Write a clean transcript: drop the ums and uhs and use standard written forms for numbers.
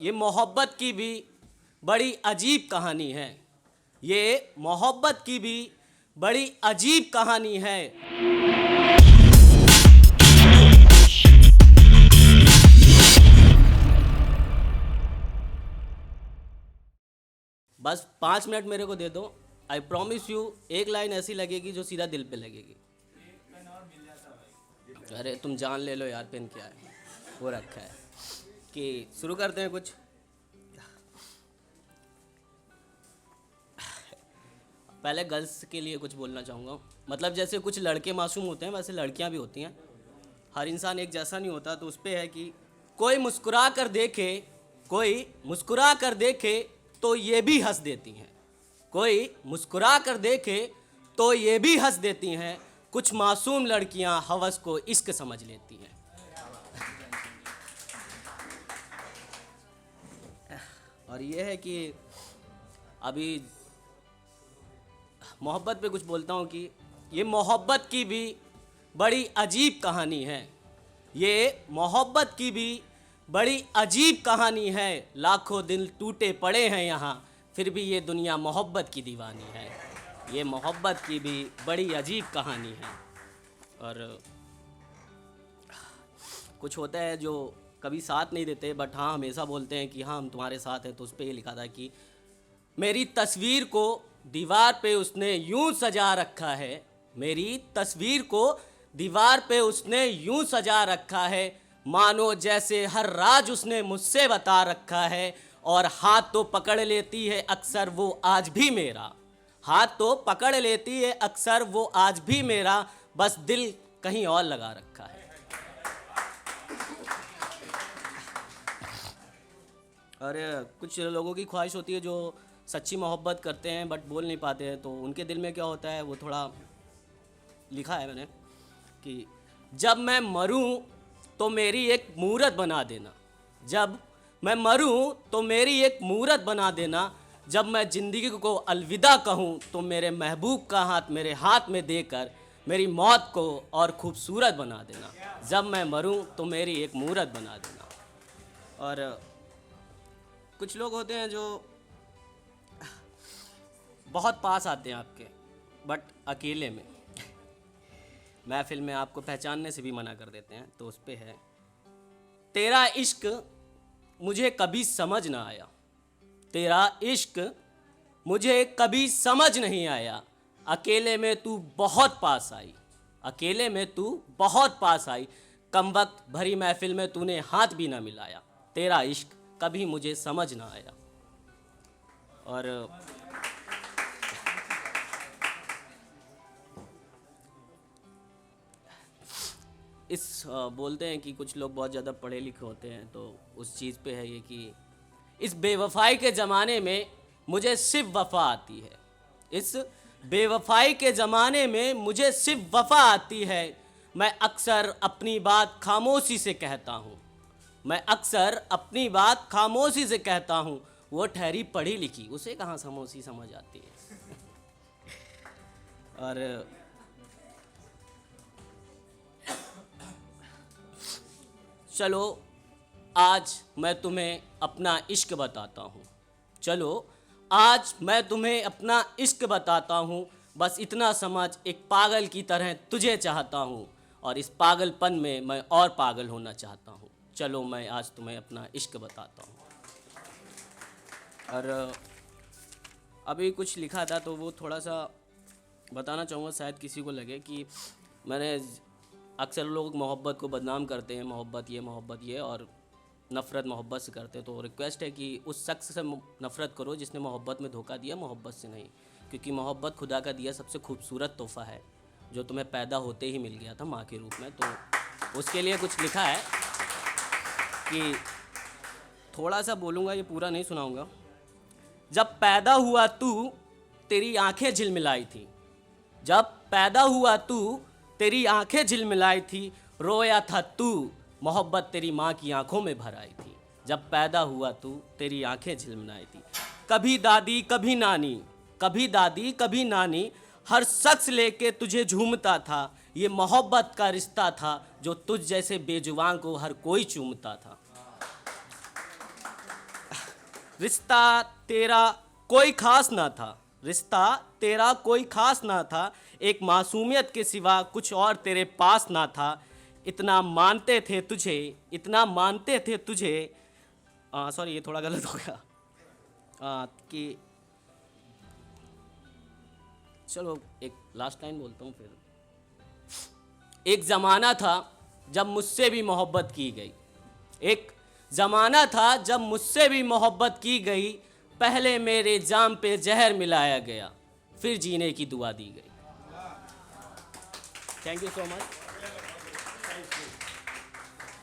ये मोहब्बत की भी बड़ी अजीब कहानी है। ये मोहब्बत की भी बड़ी अजीब कहानी है। बस 5 मिनट मेरे को दे दो। आई प्रॉमिस यू, एक लाइन ऐसी लगेगी जो सीधा दिल पे लगेगी। अरे तुम जान ले लो यार, पेन क्या है वो रखा है कि शुरू करते हैं कुछ। पहले गर्ल्स के लिए कुछ बोलना चाहूँगा। मतलब जैसे कुछ लड़के मासूम होते हैं वैसे लड़कियां भी होती हैं। हर इंसान एक जैसा नहीं होता। तो उस पे है कि कोई मुस्कुरा कर देखे, कोई मुस्कुरा कर देखे तो ये भी हंस देती हैं। कोई मुस्कुरा कर देखे तो ये भी हंस देती हैं। कुछ मासूम लड़कियां हवस को इश्क समझ लेती हैं। और ये है कि अभी मोहब्बत पे कुछ बोलता हूँ कि ये मोहब्बत की भी बड़ी अजीब कहानी है। ये मोहब्बत की भी बड़ी अजीब कहानी है। लाखों दिल टूटे पड़े हैं यहाँ, फिर भी ये दुनिया मोहब्बत की दीवानी है। ये मोहब्बत की भी बड़ी अजीब कहानी है। और कुछ होता है जो कभी साथ नहीं देते बट हाँ हमेशा बोलते हैं कि हाँ हम तुम्हारे साथ हैं। तो उस पर ये लिखा था कि मेरी तस्वीर को दीवार पे उसने यूं सजा रखा है। मेरी तस्वीर को दीवार पे उसने यूं सजा रखा है, मानो जैसे हर राज उसने मुझसे बता रखा है। और हाथ तो पकड़ लेती है अक्सर वो आज भी मेरा, हाथ तो पकड़ लेती है अक्सर वो आज भी मेरा, बस दिल कहीं और लगा रखा है। और कुछ लोगों की ख्वाहिश होती है जो सच्ची मोहब्बत करते हैं बट बोल नहीं पाते हैं। तो उनके दिल में क्या होता है वो थोड़ा लिखा है मैंने कि जब मैं मरूं तो मेरी एक मूरत बना देना। जब मैं मरूं तो मेरी एक मूरत बना देना। जब मैं ज़िंदगी को अलविदा कहूं तो मेरे महबूब का हाथ मेरे हाथ में देकर मेरी मौत को और खूबसूरत बना देना। जब मैं मरूं तो मेरी एक मूरत बना देना। और कुछ लोग होते हैं जो बहुत पास आते हैं आपके बट अकेले में महफिल में आपको पहचानने से भी मना कर देते हैं। तो उस पे है तेरा इश्क मुझे कभी समझ ना आया। तेरा इश्क मुझे कभी समझ नहीं आया। अकेले में तू बहुत पास आई, अकेले में तू बहुत पास आई। कम वक्त भरी महफिल में तूने हाथ भी ना मिलाया। तेरा इश्क कभी मुझे समझ ना आया। और इस बोलते हैं कि कुछ लोग बहुत ज़्यादा पढ़े लिखे होते हैं। तो उस चीज़ पे है ये कि इस बेवफाई के ज़माने में मुझे सिर्फ वफ़ा आती है। इस बेवफाई के ज़माने में मुझे सिर्फ वफ़ा आती है। मैं अक्सर अपनी बात खामोशी से कहता हूँ। मैं अक्सर अपनी बात खामोशी से कहता हूँ। वो ठहरी पढ़ी लिखी, उसे कहाँ खामोशी समझ आती है। और चलो आज मैं तुम्हें अपना इश्क बताता हूँ। चलो आज मैं तुम्हें अपना इश्क बताता हूँ। बस इतना समझ, एक पागल की तरह तुझे चाहता हूँ और इस पागलपन में मैं और पागल होना चाहता हूँ। चलो मैं आज तुम्हें अपना इश्क बताता हूँ। और अभी कुछ लिखा था तो वो थोड़ा सा बताना चाहूँगा, शायद किसी को लगे कि मैंने अक्सर लोग मोहब्बत को बदनाम करते हैं, मोहब्बत ये और नफ़रत मोहब्बत से करते हैं। तो रिक्वेस्ट है कि उस शख्स से नफ़रत करो जिसने मोहब्बत में धोखा दिया, मोहब्बत से नहीं। क्योंकि मोहब्बत खुदा का दिया सबसे खूबसूरत तोहफ़ा है जो तुम्हें पैदा होते ही मिल गया था माँ के रूप में। तो उसके लिए कुछ लिखा है कि थोड़ा सा बोलूँगा, ये पूरा नहीं सुनाऊँगा। जब पैदा हुआ तू तेरी आँखें झिलमिलाई थी। जब पैदा हुआ तू तेरी आंखें झिलमिलाई थी। रोया था तू, मोहब्बत तेरी माँ की आंखों में भर आई थी। जब पैदा हुआ तू तेरी आंखें झिलमिलाई थी। कभी दादी कभी नानी, कभी दादी कभी नानी, हर शख्स लेके तुझे झूमता था। ये मोहब्बत का रिश्ता था जो तुझ जैसे बेजुबान को हर कोई चूमता था। रिश्ता तेरा कोई खास ना था, रिश्ता तेरा कोई खास ना था, एक मासूमियत के सिवा कुछ और तेरे पास ना था, इतना मानते थे तुझे, इतना मानते थे तुझे। सॉरी ये थोड़ा गलत हो गया। कि चलो एक लास्ट लाइन बोलता हूँ फिर। एक ज़माना था जब मुझसे भी मोहब्बत की गई, एक ज़माना था जब मुझसे भी मोहब्बत की गई, पहले मेरे जाम पे जहर मिलाया गया, फिर जीने की दुआ दी गई। Thank you so much.